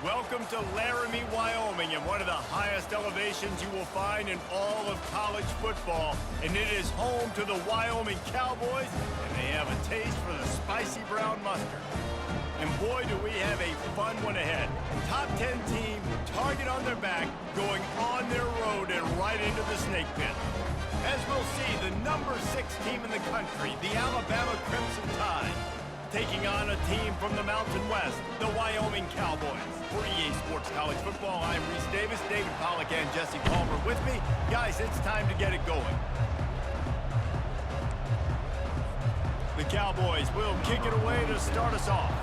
Welcome to Laramie, Wyoming, and one of the highest elevations you will find in all of college football. And it is home to the Wyoming Cowboys, and they have a taste for the spicy brown mustard. And boy, do we have a fun one ahead. Top 10 team, target on their back, going on their road and right into the snake pit. As we'll see, the number 6 team in the country, the Alabama Crimson Tide, taking on a team from the Mountain West, the Wyoming Cowboys. For EA Sports College Football, I'm Reese Davis, David Pollack, and Jesse Palmer with me. Guys, it's time to get it going. The Cowboys will kick it away to start us off.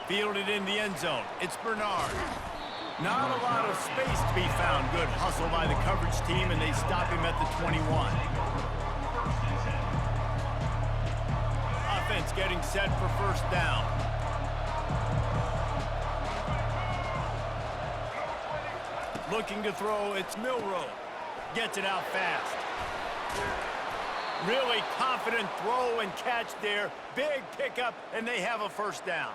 Fielded in the end zone. It's Bernard. Not a lot of space to be found. Good hustle by the coverage team, and they stop him at the 21. Offense getting set for first down. Looking to throw, it's Milroe. Gets it out fast. Really confident throw and catch there. Big pickup, and they have a first down.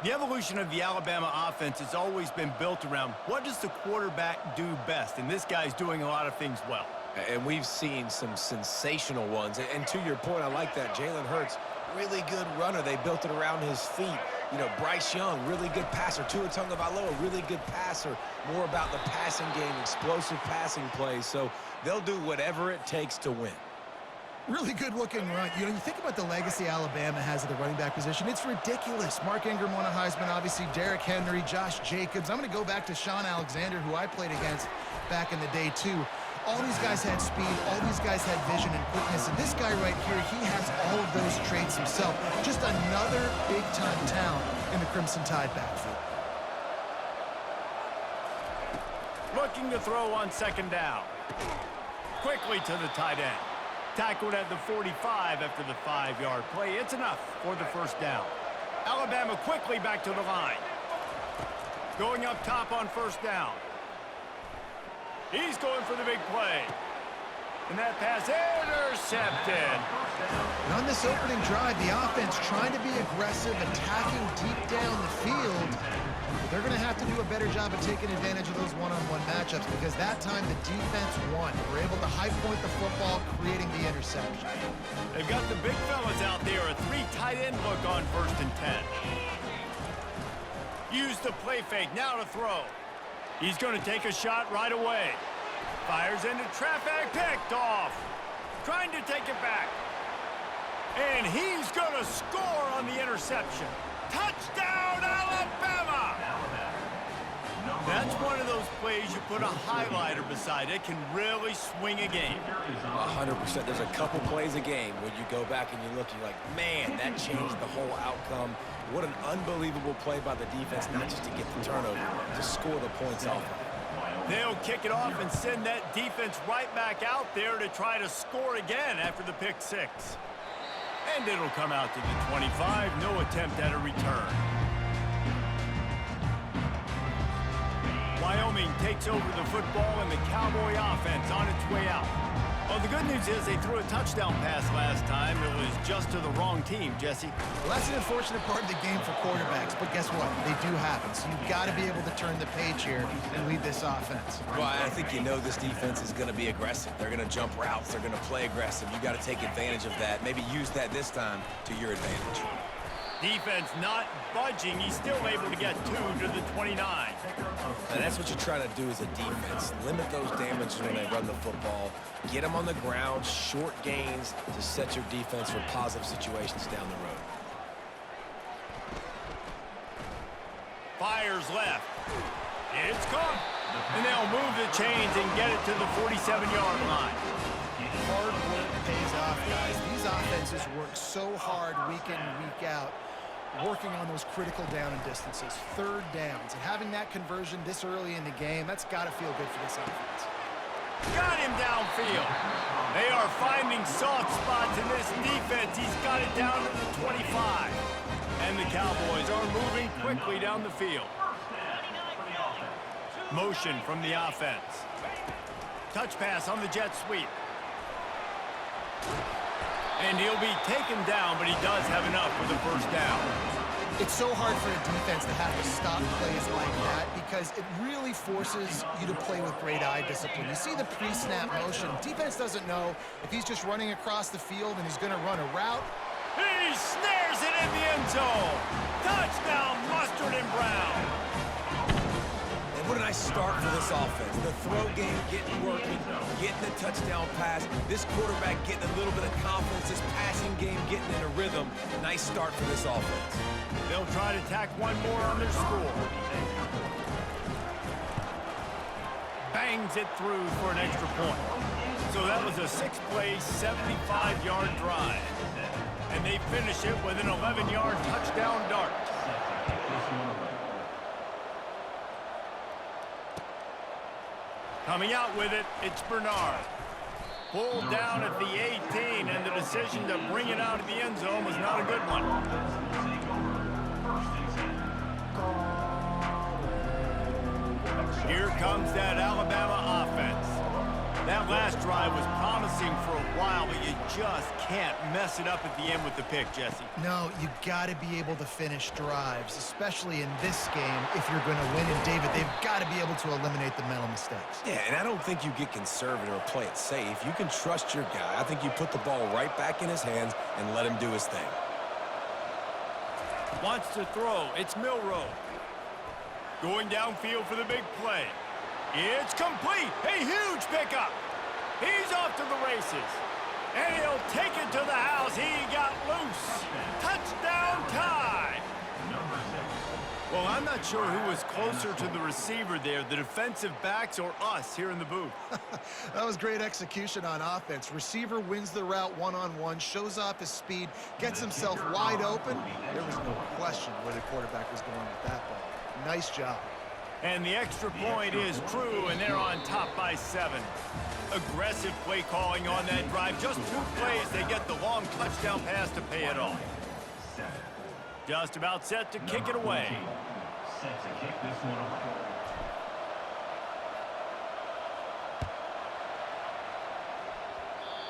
The evolution of the Alabama offense has always been built around what does the quarterback do best, and this guy's doing a lot of things well. And we've seen some sensational ones. And to your point, I like that. Jalen Hurts, really good runner. They built it around his feet. You know, Bryce Young, really good passer. Tua Tagovailoa, really good passer. More about the passing game, explosive passing plays. So they'll do whatever it takes to win. Really good-looking run. You know, you think about the legacy Alabama has at the running back position. It's ridiculous. Mark Ingram won a Heisman, obviously. Derrick Henry, Josh Jacobs. I'm going to go back to Sean Alexander, who I played against back in the day, too. All these guys had speed. All these guys had vision and quickness. And this guy right here, he has all of those traits himself. Just another big-time talent in the Crimson Tide backfield. Looking to throw on second down. Quickly to the tight end. Tackled at the 45 after the 5-yard play. It's enough for the first down. Alabama quickly back to the line. Going up top on first down. He's going for the big play. And that pass intercepted. And on this opening drive, the offense trying to be aggressive, attacking deep down the field. They're going to have to do a better job of taking advantage of those one-on-one matchups because that time the defense won. They were able to high point the football, creating the interception. They've got the big fellas out there. A 3 tight end look on first and 10. Use the play fake. Now to throw. He's going to take a shot right away. Fires into traffic. Picked off. Trying to take it back. And he's going to score on the interception. Touchdown, Alabama! That's one of those plays you put a highlighter beside. It can really swing a game. 100%. There's a couple plays a game when you go back and you look, you're like, man, that changed the whole outcome. What an unbelievable play by the defense, not just to get the turnover, to score the points off of it. They'll kick it off and send that defense right back out there to try to score again after the pick 6. And it'll come out to the 25. No attempt at a return. Wyoming takes over the football and the Cowboy offense on its way out. Well, the good news is they threw a touchdown pass last time. It was just to the wrong team, Jesse. Well, that's an unfortunate part of the game for quarterbacks, but guess what? They do happen. So you've got to be able to turn the page here and lead this offense. Well, I think you know this defense is going to be aggressive. They're going to jump routes. They're going to play aggressive. You got to take advantage of that. Maybe use that this time to your advantage. Defense not budging. He's still able to get 2 to the 29. And that's what you're trying to do as a defense. Limit those damages when they run the football. Get them on the ground, short gains to set your defense for positive situations down the road. Fires left. It's caught. And they'll move the chains and get it to the 47-yard line. Hard work pays off, guys. These offenses work so hard week in and week out, working on those critical down and distances, third downs. And having that conversion this early in the game, that's got to feel good for this offense. Got him downfield. They are finding soft spots in this defense. He's got it down to the 25. And the Cowboys are moving quickly down the field. Motion from the offense. Touch pass on the jet sweep. And he'll be taken down, but he does have enough for the first down. It's so hard for a defense to have to stop plays like that because it really forces you to play with great eye discipline. You see the pre-snap motion. Defense doesn't know if he's just running across the field and he's going to run a route. He snares it in the end zone. Touchdown, Mustard and Brown. And what a nice start for this offense. The throw game getting working, getting the touchdown pass. This quarterback getting a little bit of confidence. This passing game getting in a rhythm. Nice start for this offense. They'll try to tack one more on their score. Bangs it through for an extra point. So that was a 6-play, 75-yard drive. And they finish it with an 11-yard touchdown dart. Coming out with it, it's Bernard. Pulled down at the 18, and the decision to bring it out of the end zone was not a good one. Here comes that Alabama offense. That last drive was promising for a while, but you just can't mess it up at the end with the pick, Jesse. No, you got to be able to finish drives, especially in this game if you're going to win. And, David, they've got to be able to eliminate the mental mistakes. Yeah, and I don't think you get conservative or play it safe. You can trust your guy. I think you put the ball right back in his hands and let him do his thing. Wants to throw. It's Milroe. Going downfield for the big play. It's complete. A huge pickup. He's off to the races. And he'll take it to the house. He got loose. Touchdown tie. Well, I'm not sure who was closer to the receiver there, the defensive backs or us here in the booth. That was great execution on offense. Receiver wins the route one-on-one, shows off his speed, gets himself wide open. There was no question where the quarterback was going with that ball. Nice job. And the extra point is true, and they're on top by 7. Aggressive play calling on that drive. Just 2 plays, they get the long touchdown pass to pay it off. Just about set to kick it away. Set to kick this one away.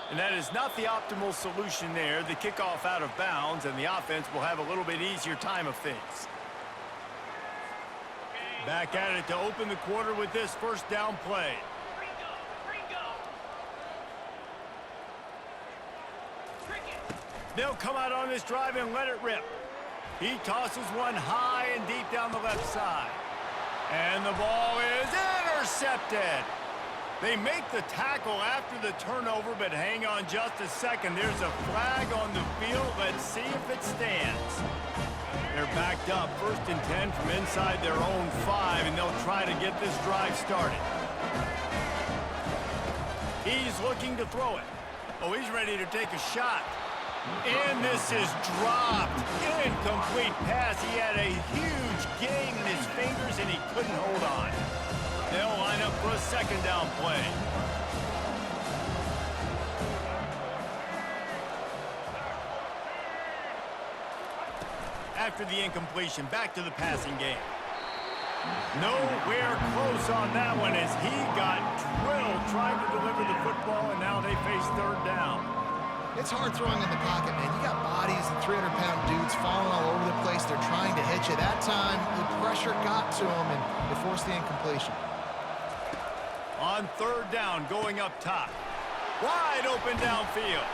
And that is not the optimal solution there. The kickoff out of bounds, and the offense will have a little bit easier time of things. Back at it to open the quarter with this first down play. They'll come out on this drive and let it rip. He tosses one high and deep down the left side. And the ball is intercepted. They make the tackle after the turnover, but hang on just a second. There's a flag on the field. Let's see if it stands. They're backed up, 1st and 10 from inside their own 5, and they'll try to get this drive started. He's looking to throw it. Oh, he's ready to take a shot. And this is dropped. Incomplete pass. He had a huge gain in his fingers, and he couldn't hold on. They'll line up for a 2nd down play. After the incompletion, back to the passing game. Nowhere close on that one as he got drilled trying to deliver the football, and now they face 3rd down. It's hard throwing in the pocket, man. You got bodies and 300-pound dudes falling all over the place. They're trying to hit you. That time, the pressure got to him, and they forced the incompletion. On 3rd down, going up top. Wide open downfield.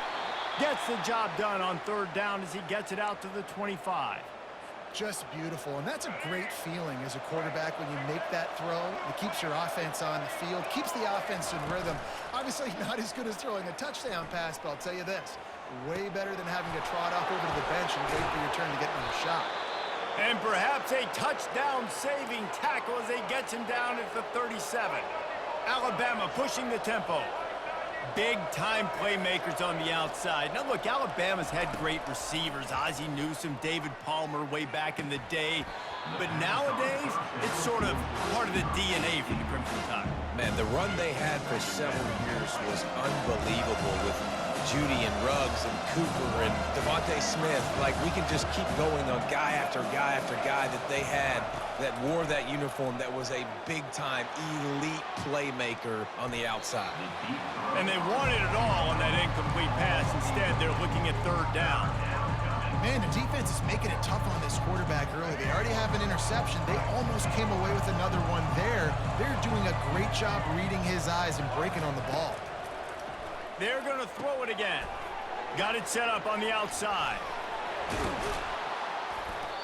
Gets the job done on 3rd down as he gets it out to the 25. Just beautiful, and that's a great feeling as a quarterback when you make that throw. It keeps your offense on the field, keeps the offense in rhythm. Obviously not as good as throwing a touchdown pass, but I'll tell you this, way better than having to trot off over to the bench and wait for your turn to get another shot. And perhaps a touchdown-saving tackle as they gets him down at the 37. Alabama pushing the tempo. Big-time playmakers on the outside. Now, look, Alabama's had great receivers. Ozzie Newsome, David Palmer way back in the day. But nowadays, it's sort of part of the DNA for the Crimson Tide. Man, the run they had for several years was unbelievable with Judy and Ruggs and Cooper and Devontae Smith. Like, we can just keep going on guy after guy after guy that they had that wore that uniform that was a big-time elite playmaker on the outside. And they wanted it all on that incomplete pass. Instead, they're looking at third down. Man, the defense is making it tough on this quarterback early. They already have an interception. They almost came away with another one there. They're doing a great job reading his eyes and breaking on the ball. They're going to throw it again. Got it set up on the outside.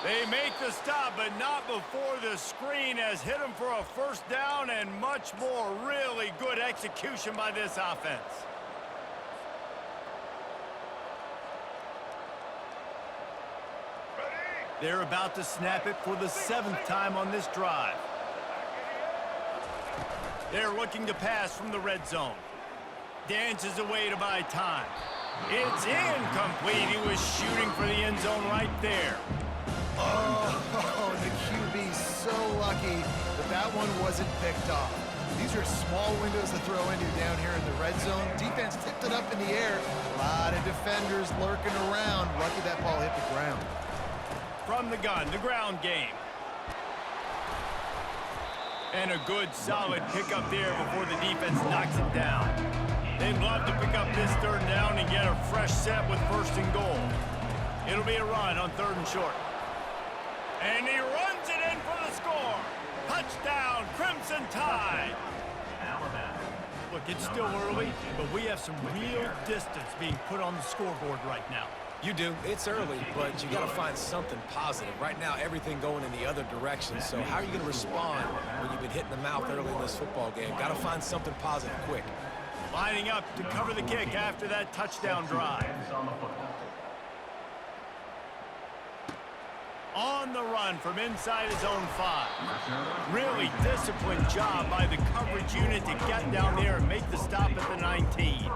They make the stop, but not before the screen has hit them for a first down and much more. Really good execution by this offense. They're about to snap it for the 7th time on this drive. They're looking to pass from the red zone. Dances away to buy time. It's incomplete. He was shooting for the end zone right there. Oh, the QB's so lucky that that one wasn't picked off. These are small windows to throw into down here in the red zone. Defense tipped it up in the air. A lot of defenders lurking around. Lucky that ball hit the ground. From the gun, the ground game. And a good, solid pickup there before the defense knocks it down. They'd love to pick up this third down and get a fresh set with 1st and goal. It'll be a run on 3rd and short. And he runs it in for the score. Touchdown, Crimson Tide. Look, it's still early, but we have some real distance being put on the scoreboard right now. You do. It's early, but you got to find something positive. Right now, everything going in the other direction. So how are you going to respond when you've been hit in the mouth early in this football game? Got to find something positive quick. Lining up to cover the kick after that touchdown drive. On the run from inside his own 5. Really disciplined job by the coverage unit to get down there and make the stop at the 19.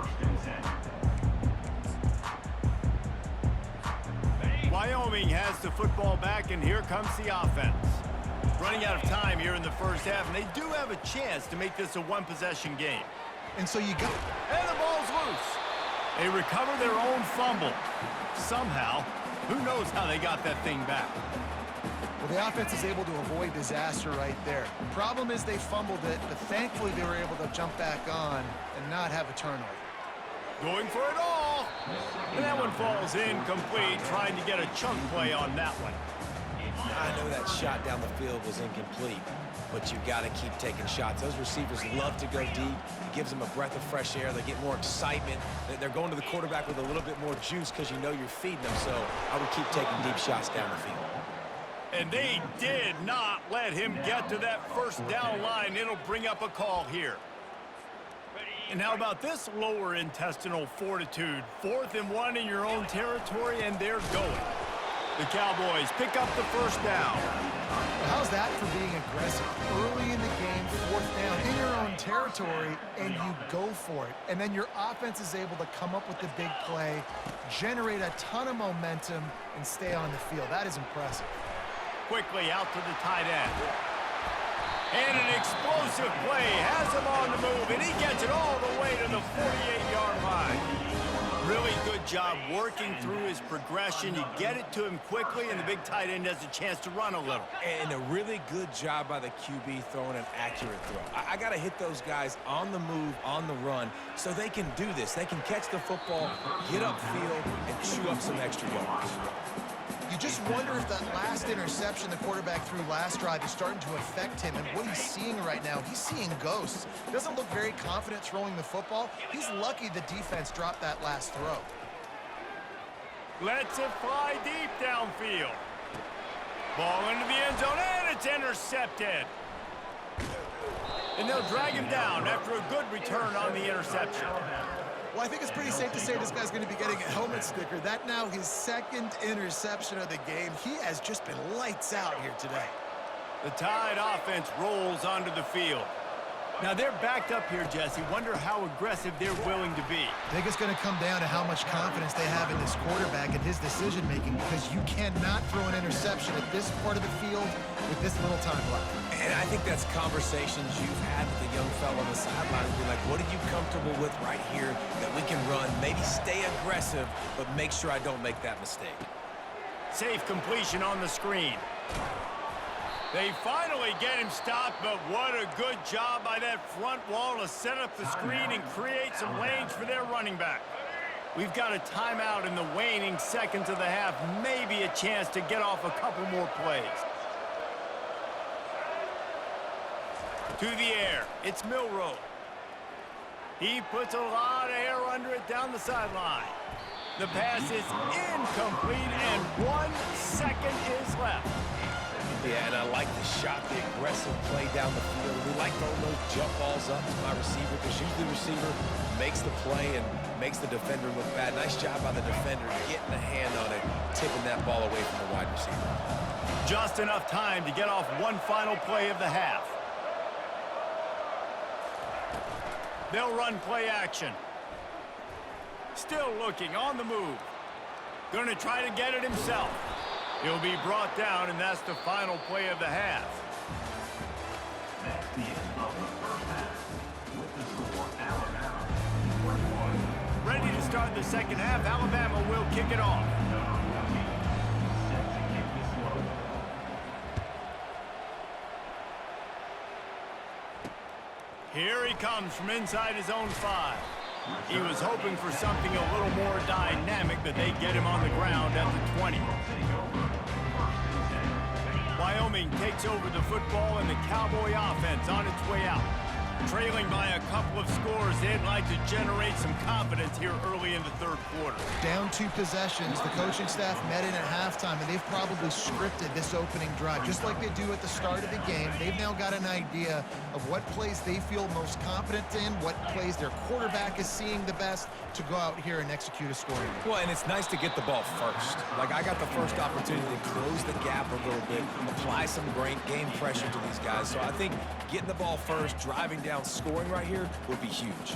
Wyoming has the football back, and here comes the offense. Running out of time here in the first half, and they do have a chance to make this a one-possession game. And so you got... And the ball's loose. They recover their own fumble. Somehow, who knows how they got that thing back. Well, the offense is able to avoid disaster right there. The problem is they fumbled it, but thankfully they were able to jump back on and not have a turnover. Going for it all. And that one falls incomplete, trying to get a chunk play on that one. I know that shot down the field was incomplete, but you got to keep taking shots. Those receivers love to go deep. It gives them a breath of fresh air. They get more excitement. They're going to the quarterback with a little bit more juice because you know you're feeding them. So I would keep taking deep shots down the field. And they did not let him get to that first down line. It'll bring up a call here. And how about this lower intestinal fortitude? 4th and 1 in your own territory, and they're going. The Cowboys pick up the first down. Well, how's that for being aggressive? Early in the game, 4th down in your own territory, and you go for it. And then your offense is able to come up with the big play, generate a ton of momentum, and stay on the field. That is impressive. Quickly out to the tight end. And an explosive play has him on the move, and he gets it all the way to the 48-yard line. Really good job working through his progression. You get it to him quickly, and the big tight end has a chance to run a little. And a really good job by the QB throwing an accurate throw. I got to hit those guys on the move, on the run, so they can do this. They can catch the football, get upfield, and chew up some extra yards. You just wonder if that last interception the quarterback threw last drive is starting to affect him and what he's seeing right now. He's seeing ghosts. Doesn't look very confident throwing the football. He's lucky the defense dropped that last throw. Lets it fly deep downfield. Ball into the end zone, and it's intercepted. And they'll drag him down after a good return on the interception. Well, I think it's pretty safe to say this guy's going to be getting a helmet sticker. That now his 2nd interception of the game. He has just been lights out here today. The Tide offense rolls onto the field. Now they're backed up here, Jesse. Wonder how aggressive they're willing to be. I think it's going to come down to how much confidence they have in this quarterback and his decision-making, because you cannot throw an interception at this part of the field with this little time left. And I think that's conversations you've had with the young fellow on the sideline. Be like, what are you comfortable with right here that we can run maybe stay aggressive, but make sure I don't make that mistake. Safe completion on the screen. They finally get him stopped, but what a good job by that front wall to set up the screen and create some lanes for their running back. We've got a timeout in the waning seconds of the half, maybe a chance to get off a couple more plays. To the air, it's Milroe. He puts a lot of air under it down the sideline. The pass is incomplete, and 1 second is left. Yeah, and I like the shot, the aggressive play down the field. We like throwing those jump balls up to my receiver because usually the receiver makes the play and makes the defender look bad. Nice job by the defender getting a hand on it, tipping that ball away from the wide receiver. Just enough time to get off one final play of the half. They'll run play action. Still looking on the move. Gonna try to get it himself. He'll be brought down, and that's the final play of the half. That's the end of the first half. With the score, Alabama 21. Ready to start the second half. Alabama will kick it off. Set to kick this one. Here he comes from inside his own 5. He was hoping for something a little more dynamic, but they get him on the ground at the 20. Wyoming takes over the football, and the Cowboy offense on its way out. Trailing by a couple of scores, they'd like to generate some confidence here early in the third quarter. Down 2 possessions. The coaching staff met in at halftime, and they've probably scripted this opening drive. Just like they do at the start of the game, they've now got an idea of what plays they feel most confident in, what plays their quarterback is seeing the best to go out here and execute a scoring. Well, and it's nice to get the ball first. Like, I got the first opportunity to close the gap a little bit, apply some game pressure to these guys. So I think getting the ball first, driving down, scoring right here would be huge.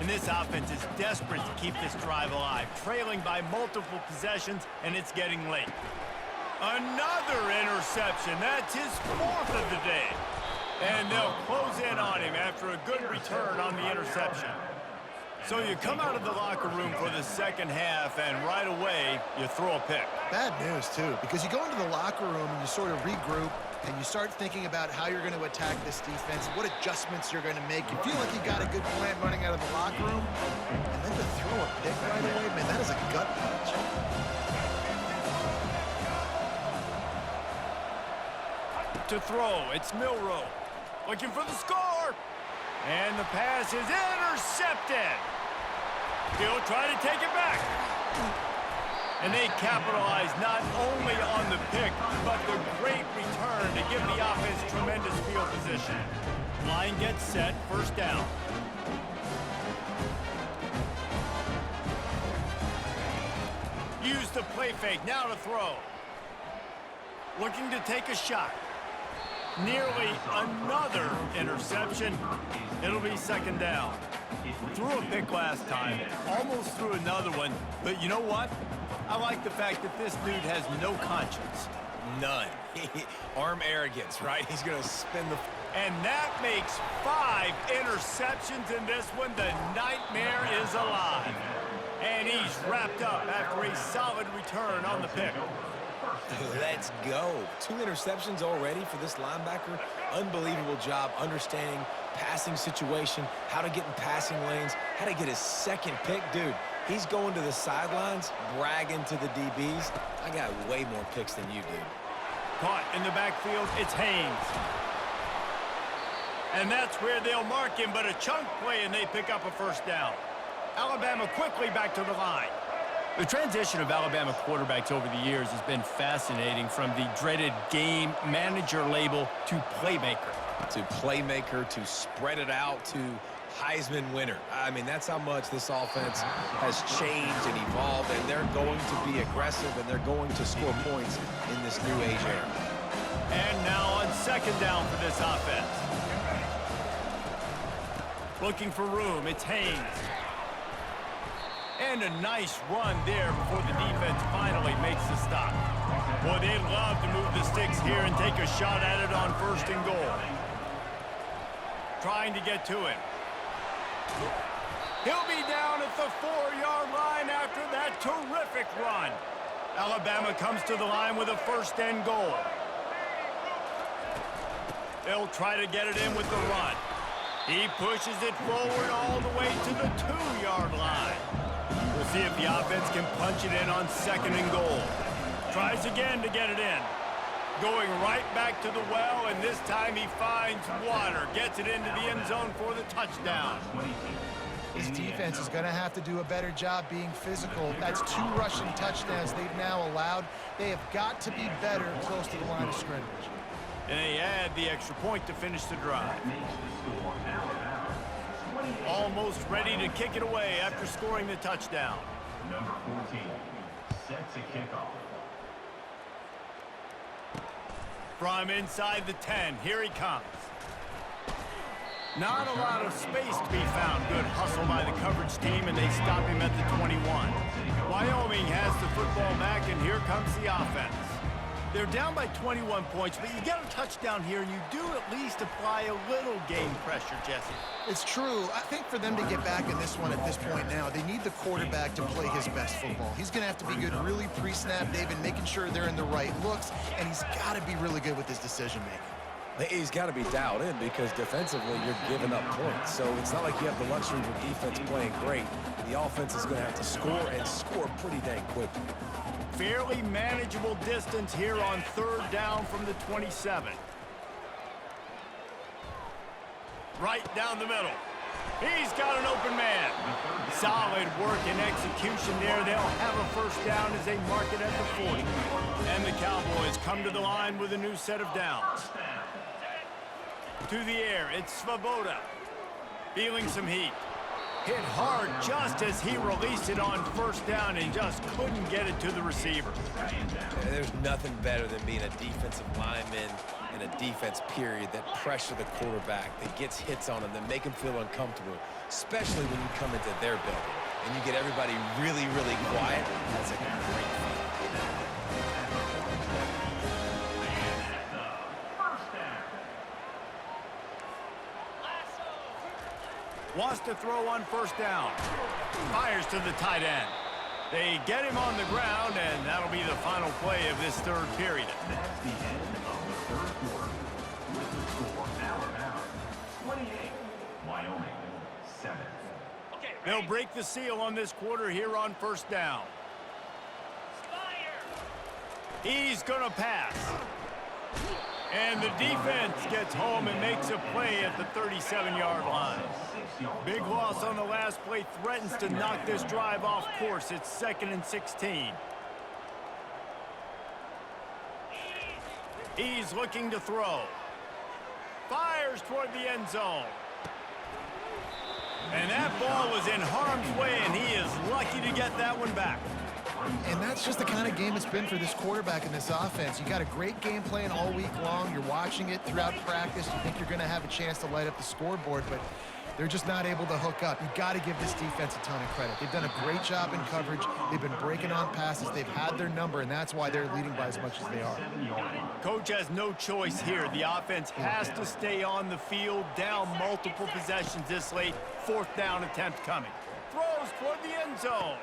And this offense is desperate to keep this drive alive, trailing by multiple possessions, and it's getting late. Another interception. That's his 4th of the day. And they'll close in on him after a good return on the interception. So you come out of the locker room for the second half, and right away, you throw a pick. Bad news, too, because you go into the locker room and you sort of regroup, and you start thinking about how you're going to attack this defense, what adjustments you're going to make. You feel like you got a good plan running out of the locker room, and then to throw a pick right away, man, that is a gut punch. To throw, it's Milroe. Looking for the score. And the pass is intercepted. He'll try to take it back. And they capitalize not only on the pick, but the great return to give the offense tremendous field position. Line gets set, first down. Use the play fake, now to throw. Looking to take a shot. Nearly another interception. It'll be second down. Threw a pick last time, almost threw another one, but you know what? I like the fact that this dude has no conscience. None. Arm arrogance, right? He's going to spin the... And that makes 5 interceptions in this one. The nightmare is alive. And he's wrapped up after a solid return on the pick. Let's go. 2 interceptions already for this linebacker. Unbelievable job understanding passing situation, how to get in passing lanes, how to get his second pick. Dude, he's going to the sidelines, bragging to the DBs. I got way more picks than you do. Caught in the backfield, it's Haynes. And that's where they'll mark him, but a chunk play, and they pick up a first down. Alabama quickly back to the line. The transition of Alabama quarterbacks over the years has been fascinating, from the dreaded game manager label to playmaker. To playmaker, to spread it out, to Heisman winner. I mean, that's how much this offense has changed and evolved, and they're going to be aggressive, and they're going to score points in this new age era. And now on second down for this offense. Looking for room, it's Haynes. And a nice run there before the defense finally makes the stop. Boy, they'd love to move the sticks here and take a shot at it on first and goal. Trying to get to him. He'll be down at the the 4-yard line after that terrific run. Alabama comes to the line with a first and goal. They'll try to get it in with the run. He pushes it forward all the way to the 2-yard line. We'll see if the offense can punch it in on second and goal. Tries again to get it in. Going right back to the well, and this time he finds water. Gets it into the end zone for the touchdown. This defense is going to have to do a better job being physical. That's 2 rushing touchdowns they've now allowed. They have got to be better close to the line of scrimmage. And they add the extra point to finish the drive. Almost ready to kick it away after scoring the touchdown. Number 14 sets a kickoff. From inside the 10, here he comes. Not a lot of space to be found. Good hustle by the coverage team, and they stop him at the 21. Wyoming has the football back, and here comes the offense. They're down by 21 points, but you get a touchdown here, and you do at least apply a little game pressure, Jesse. It's true. I think for them to get back in this one at this point now, they need the quarterback to play his best football. He's going to have to be good really pre-snap, David, making sure they're in the right looks, and he's got to be really good with his decision-making. He's got to be dialed in because defensively you're giving up points. So it's not like you have the luxury of your defense playing great. The offense is going to have to score and score pretty dang quickly. Fairly manageable distance here on 3rd down from the 27. Right down the middle. He's got an open man. Solid work and execution there. They'll have a first down as they mark it at the 40. And the Cowboys come to the line with a new set of downs. To the air, it's Svoboda. Feeling some heat. Hit hard just as he released it on first down and just couldn't get it to the receiver. There's nothing better than being a defensive lineman in a defense period that pressure the quarterback, that gets hits on him, that make him feel uncomfortable, especially when you come into their building and you get everybody really, really quiet. That's a great feeling. Wants to throw on first down. Fires to the tight end. They get him on the ground, and that'll be the final play of this 3rd period. That's the end of the 3rd quarter. With the score, Alabama 28, Wyoming 7. They'll break the seal on this quarter here on first down. He's gonna pass. And the defense gets home and makes a play at the 37-yard line. Big loss on the last play threatens to knock this drive off course. It's 2nd and 16. He's looking to throw. Fires toward the end zone. And that ball was in harm's way, and he is lucky to get that one back. And that's just the kind of game it's been for this quarterback in this offense. You got a great game plan all week long. You're watching it throughout practice. You think you're going to have a chance to light up the scoreboard, but they're just not able to hook up. You got to give this defense a ton of credit. They've done a great job in coverage. They've been breaking on passes. They've had their number, and that's why they're leading by as much as they are. Coach has no choice here. The offense has to stay on the field, down multiple possessions this late. 4th down attempt coming. Throws toward the end zone.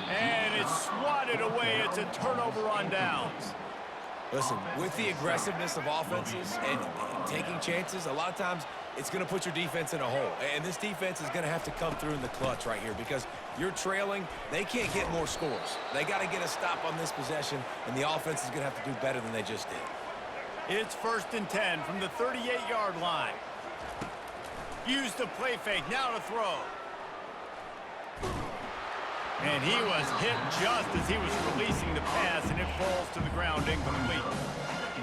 And it's swatted away. It's a turnover on downs. Listen, with the aggressiveness of offenses and taking chances, a lot of times it's going to put your defense in a hole. And this defense is going to have to come through in the clutch right here because you're trailing. They can't get more scores. They got to get a stop on this possession, and the offense is going to have to do better than they just did. It's 1st and 10 from the 38-yard line. Use the play fake. Now to throw. And he was hit just as he was releasing the pass, and it falls to the ground incomplete.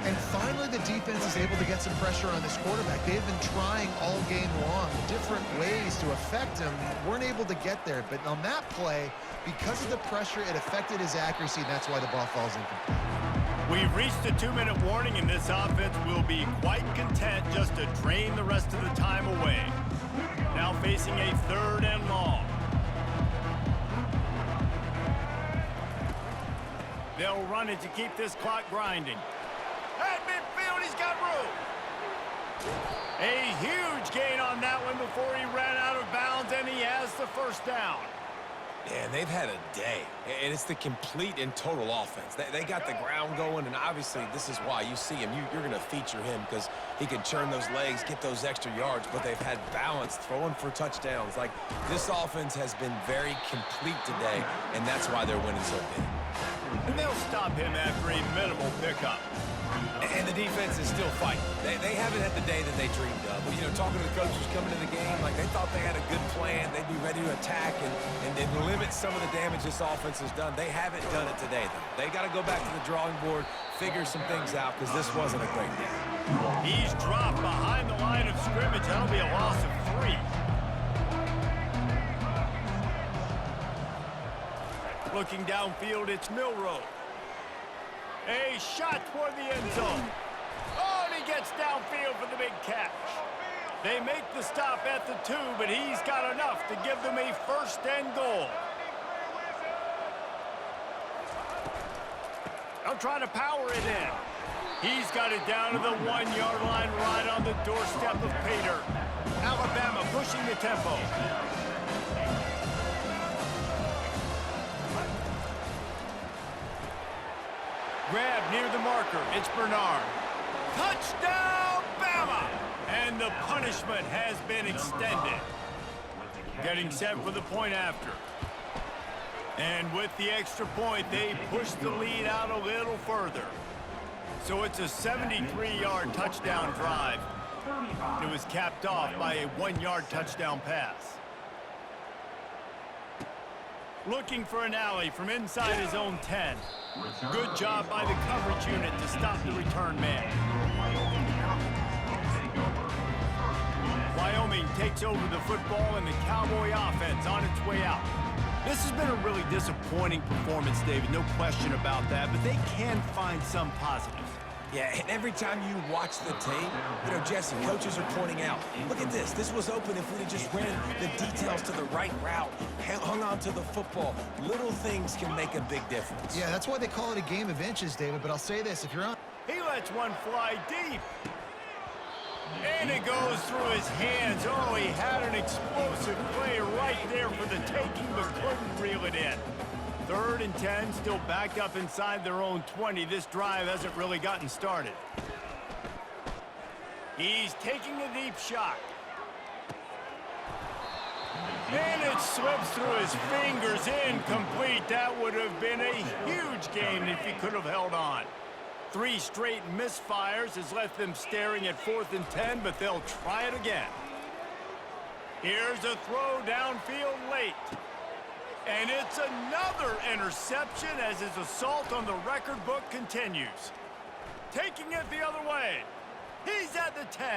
And finally, the defense is able to get some pressure on this quarterback. They've been trying all game long different ways to affect him. Weren't able to get there. But on that play, because of the pressure, it affected his accuracy, and that's why the ball falls incomplete. We've reached the 2-minute warning, and this offense will be quite content just to drain the rest of the time away. Now facing a 3rd and long. They'll run it to keep this clock grinding. At midfield, he's got room. A huge gain on that one before he ran out of bounds, and he has the first down. Yeah, they've had a day, and it's the complete and total offense. They got the ground going, and obviously this is why you see him. You're going to feature him because he can churn those legs, get those extra yards, but they've had balance, throwing for touchdowns. Like, this offense has been very complete today, and that's why they're winning so big. And they'll stop him after a minimal pickup. And the defense is still fighting. They haven't had the day that they dreamed of. You know, talking to the coaches coming to the game, like, they thought they had a good plan. They'd be ready to attack and limit some of the damage this offense has done. They haven't done it today, though. They got to go back to the drawing board, figure some things out, because this wasn't a great day. He's dropped behind the line of scrimmage. That'll be a loss of 3. Looking downfield, it's Milroe. A shot toward the end zone. Oh, and he gets downfield for the big catch. They make the stop at the 2, but he's got enough to give them a first and goal. They'll try to power it in. He's got it down to the 1-yard line right on the doorstep of Pater. Alabama pushing the tempo. Grab near the marker. It's Bernard. Touchdown, Bama! And the punishment has been extended. Getting set for the point after. And with the extra point, they push the lead out a little further. So it's a 73-yard touchdown drive. It was capped off by a 1-yard touchdown pass. Looking for an alley from inside his own 10. Good job by the coverage unit to stop the return man. Wyoming takes over the football and the Cowboy offense on its way out. This has been a really disappointing performance, David, no question about that, but they can find some positives. Yeah, and every time you watch the tape, you know, Jesse, coaches are pointing out, look at this. This was open if we'd have just ran the details to the right route, hung on to the football. Little things can make a big difference. Yeah, that's why they call it a game of inches, David, but I'll say this, if you're on... He lets one fly deep. And it goes through his hands. Oh, he had an explosive play right there for the taking, but couldn't reel it in. 3rd and 10, still backed up inside their own 20. This drive hasn't really gotten started. He's taking a deep shot. And it slips through his fingers, incomplete. That would have been a huge gain if he could have held on. 3 straight misfires has left them staring at 4th and 10, but they'll try it again. Here's a throw downfield late. And it's another interception as his assault on the record book continues. Taking it the other way. He's at the 10.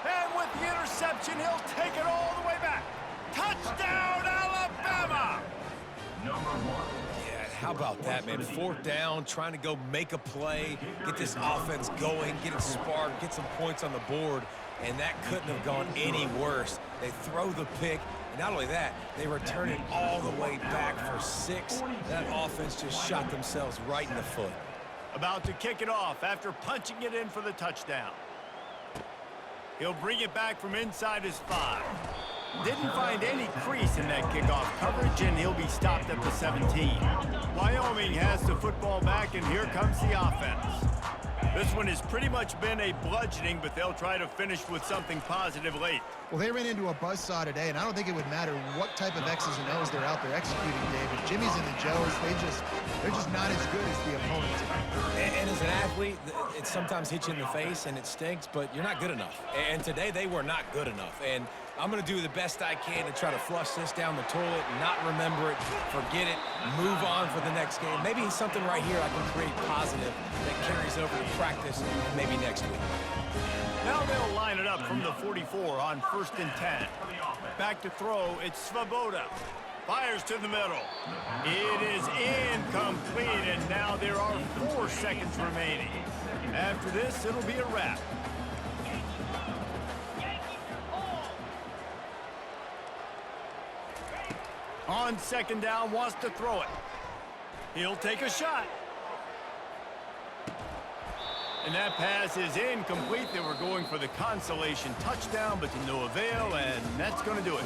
And with the interception, he'll take it all the way back. Touchdown, Alabama! Number 1. Yeah, how about that, man? 4th down, trying to go make a play, get this offense going, get it sparked, get some points on the board, and that couldn't have gone any worse. They throw the pick, and not only that, they return it all the way back for 6. That offense just shot themselves right in the foot. About to kick it off after punching it in for the touchdown. He'll bring it back from inside his 5. Didn't find any crease in that kickoff coverage, and he'll be stopped at the 17. Wyoming has the football back, and here comes the offense. This one has pretty much been a bludgeoning, but they'll try to finish with something positive late. Well, they ran into a buzzsaw today, and I don't think it would matter what type of X's and O's they're out there executing, David. Jimmy's and the Joes, they're just not as good as the opponent today. And as an athlete, it sometimes hits you in the face, and it stinks, but you're not good enough. And today, they were not good enough. And I'm going to do the best I can to try to flush this down the toilet, not remember it, forget it, move on for the next game. Maybe something right here I can create positive that carries over to practice and maybe next week. Now they'll line it up from the 44 on 1st and 10. Back to throw, it's Svoboda. Fires to the middle. It is incomplete, and now there are 4 seconds remaining. After this, it'll be a wrap. On 2nd down, wants to throw it. He'll take a shot. And that pass is incomplete. They were going for the consolation touchdown, but to no avail, and that's going to do it.